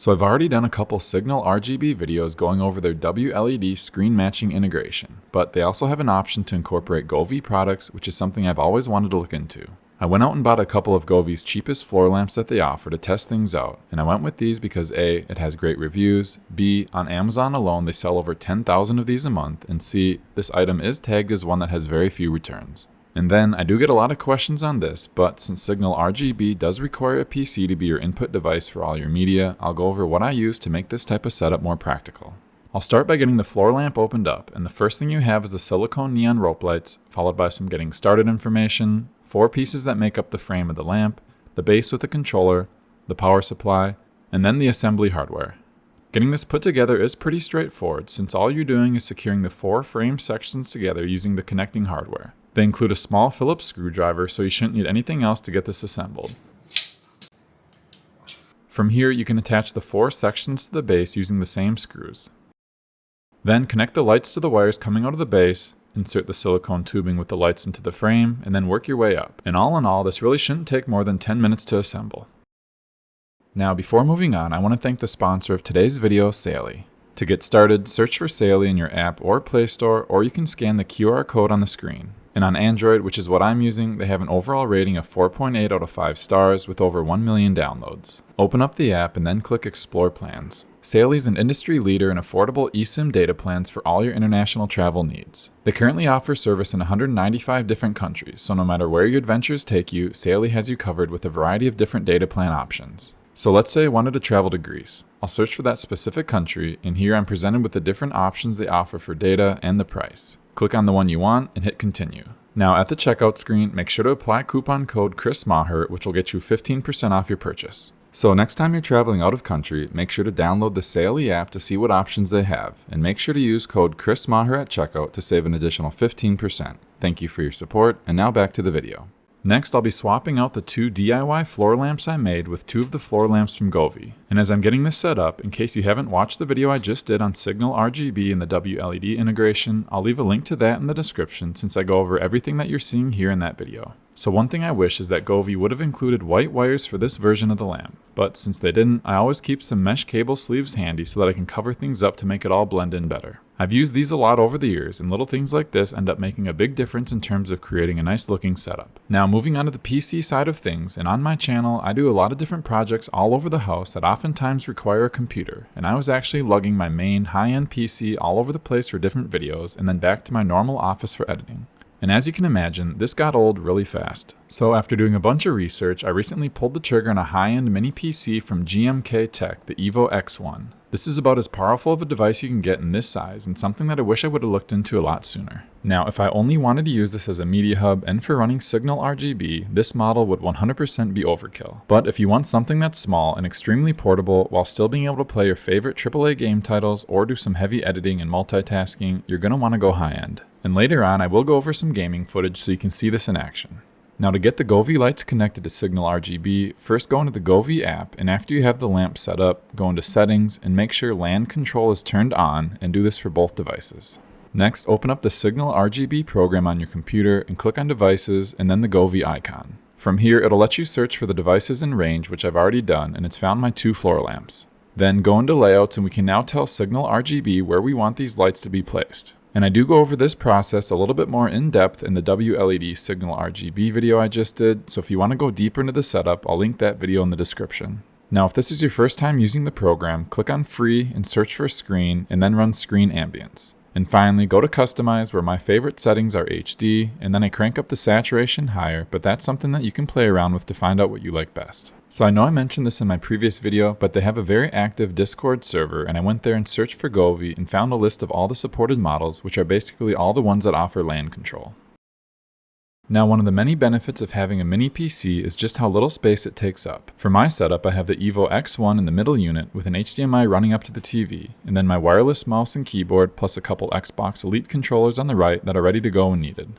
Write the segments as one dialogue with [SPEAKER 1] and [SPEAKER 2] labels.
[SPEAKER 1] So I've already done a couple SignalRGB videos going over their WLED screen matching integration, but they also have an option to incorporate Govee products, which is something I've always wanted to look into. I went out and bought a couple of Govee's cheapest floor lamps that they offer to test things out, and I went with these because A, it has great reviews, B, on Amazon alone they sell over 10,000 of these a month, and C, this item is tagged as one that has very few returns. And then, I do get a lot of questions on this, but since SignalRGB does require a PC to be your input device for all your media, I'll go over what I use to make this type of setup more practical. I'll start by getting the floor lamp opened up, and the first thing you have is the silicone neon rope lights, followed by some getting started information, 4 pieces that make up the frame of the lamp, the base with the controller, the power supply, and then the assembly hardware. Getting this put together is pretty straightforward since all you're doing is securing the 4 frame sections together using the connecting hardware. They include a small Phillips screwdriver, so you shouldn't need anything else to get this assembled. From here, you can attach the 4 sections to the base using the same screws. Then connect the lights to the wires coming out of the base, insert the silicone tubing with the lights into the frame, and then work your way up. And all in all, this really shouldn't take more than 10 minutes to assemble. Now, before moving on, I want to thank the sponsor of today's video, Saily. To get started, search for Saily in your app or Play Store, or you can scan the QR code on the screen. And on Android, which is what I'm using, they have an overall rating of 4.8 out of 5 stars with over 1 million downloads. Open up the app and then click Explore Plans. Saily is an industry leader in affordable eSIM data plans for all your international travel needs. They currently offer service in 195 different countries, so no matter where your adventures take you, Saily has you covered with a variety of different data plan options. So let's say I wanted to travel to Greece. I'll search for that specific country, and here I'm presented with the different options they offer for data and the price. Click on the one you want and hit continue. Now at the checkout screen, make sure to apply coupon code CHRISMAHER, which will get you 15% off your purchase. So next time you're traveling out of country, make sure to download the Saily app to see what options they have, and make sure to use code CHRISMAHER at checkout to save an additional 15%. Thank you for your support, and now back to the video. Next, I'll be swapping out the 2 DIY floor lamps I made with 2 of the floor lamps from Govee. And as I'm getting this set up, in case you haven't watched the video I just did on SignalRGB and the WLED integration, I'll leave a link to that in the description since I go over everything that you're seeing here in that video. So one thing I wish is that Govee would have included white wires for this version of the lamp, but since they didn't, I always keep some mesh cable sleeves handy so that I can cover things up to make it all blend in better. I've used these a lot over the years, and little things like this end up making a big difference in terms of creating a nice looking setup. Now moving on to the PC side of things, and on my channel I do a lot of different projects all over the house that oftentimes require a computer, and I was actually lugging my main high-end PC all over the place for different videos and then back to my normal office for editing. And as you can imagine, this got old really fast. So after doing a bunch of research, I recently pulled the trigger on a high-end mini PC from GMK Tech, the Evo X1. This is about as powerful of a device you can get in this size, and something that I wish I would have looked into a lot sooner. Now, if I only wanted to use this as a media hub and for running SignalRGB, this model would 100% be overkill. But if you want something that's small and extremely portable while still being able to play your favorite AAA game titles or do some heavy editing and multitasking, you're going to want to go high-end. And later on, I will go over some gaming footage so you can see this in action. Now to get the Govee lights connected to SignalRGB, first go into the Govee app, and after you have the lamp set up, go into settings and make sure LAN control is turned on, and do this for both devices. Next, open up the SignalRGB program on your computer and click on devices and then the Govee icon. From here, it'll let you search for the devices in range, which I've already done, and it's found my 2 floor lamps. Then go into layouts, and we can now tell SignalRGB where we want these lights to be placed. And I do go over this process a little bit more in depth in the WLED SignalRGB video I just did, so if you want to go deeper into the setup, I'll link that video in the description. Now if this is your first time using the program, click on Free and search for Screen, and then run Screen Ambience. And finally, go to Customize, where my favorite settings are HD, and then I crank up the saturation higher, but that's something that you can play around with to find out what you like best. So I know I mentioned this in my previous video, but they have a very active Discord server, and I went there and searched for Govee and found a list of all the supported models, which are basically all the ones that offer LAN control. Now, one of the many benefits of having a mini PC is just how little space it takes up. For my setup, I have the Evo X1 in the middle unit with an HDMI running up to the TV, and then my wireless mouse and keyboard plus a couple Xbox Elite controllers on the right that are ready to go when needed.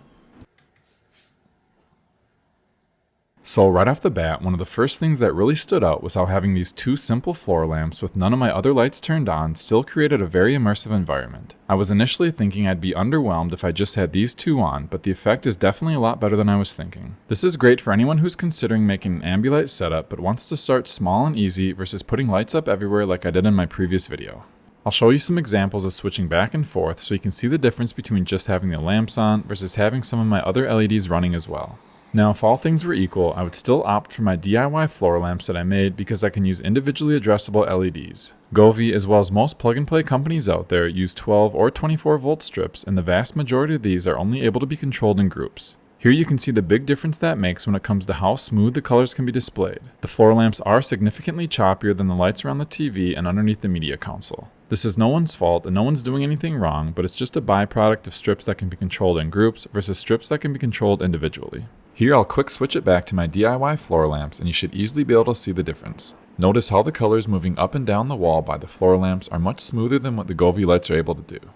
[SPEAKER 1] So right off the bat, one of the first things that really stood out was how having these two simple floor lamps with none of my other lights turned on still created a very immersive environment. I was initially thinking I'd be underwhelmed if I just had these two on, but the effect is definitely a lot better than I was thinking. This is great for anyone who's considering making an ambilight setup but wants to start small and easy versus putting lights up everywhere like I did in my previous video. I'll show you some examples of switching back and forth so you can see the difference between just having the lamps on versus having some of my other LEDs running as well. Now, if all things were equal, I would still opt for my DIY floor lamps that I made because I can use individually addressable LEDs. Govee, as well as most plug-and-play companies out there, use 12 or 24 volt strips, and the vast majority of these are only able to be controlled in groups. Here you can see the big difference that makes when it comes to how smooth the colors can be displayed. The floor lamps are significantly choppier than the lights around the TV and underneath the media console. This is no one's fault and no one's doing anything wrong, but it's just a byproduct of strips that can be controlled in groups versus strips that can be controlled individually. Here I'll quick switch it back to my DIY floor lamps and you should easily be able to see the difference. Notice how the colors moving up and down the wall by the floor lamps are much smoother than what the Govee lights are able to do.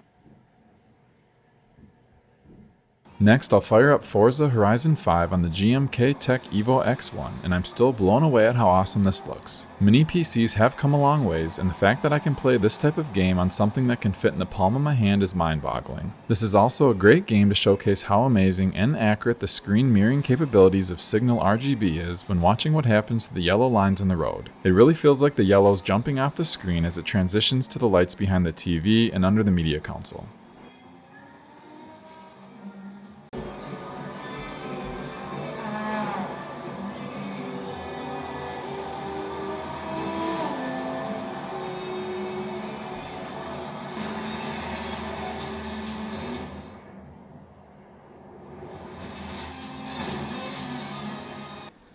[SPEAKER 1] Next, I'll fire up Forza Horizon 5 on the GMK Tech Evo X1, and I'm still blown away at how awesome this looks. Mini PCs have come a long ways, and the fact that I can play this type of game on something that can fit in the palm of my hand is mind-boggling. This is also a great game to showcase how amazing and accurate the screen mirroring capabilities of SignalRGB is when watching what happens to the yellow lines on the road. It really feels like the yellow's jumping off the screen as it transitions to the lights behind the TV and under the media console.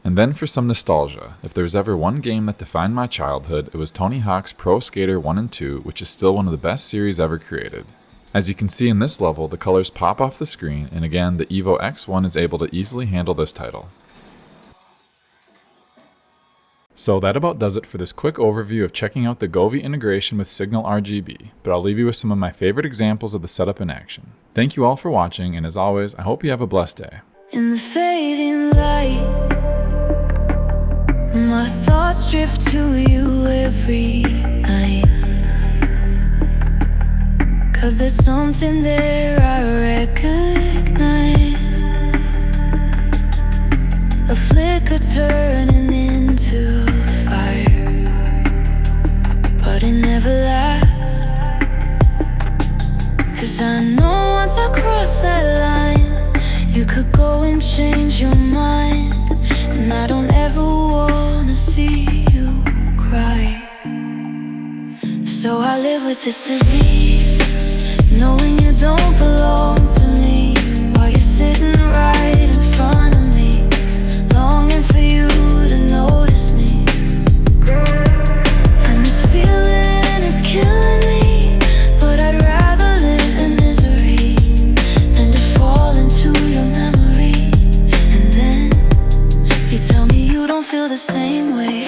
[SPEAKER 1] And then for some nostalgia, if there was ever one game that defined my childhood, it was Tony Hawk's Pro Skater 1 and 2, which is still one of the best series ever created. As you can see in this level, the colors pop off the screen, and again, the Evo X1 is able to easily handle this title. So that about does it for this quick overview of checking out the Govee integration with SignalRGB, but I'll leave you with some of my favorite examples of the setup in action. Thank you all for watching, and as always, I hope you have a blessed day.
[SPEAKER 2] In the fading light, my thoughts drift to you every night. 'Cause there's something there I recognize, a flicker turning into fire, but it never lasts. 'Cause I know once I cross that line, you could go and change your mind. And I don't ever wanna see you cry. So I live with this disease, knowing you don't belong to me, while you're sitting right in front of me, longing for you to notice me. And this feeling is killing me, but I'd rather live in misery than to fall into your memory. And then you tell me you don't feel the same way.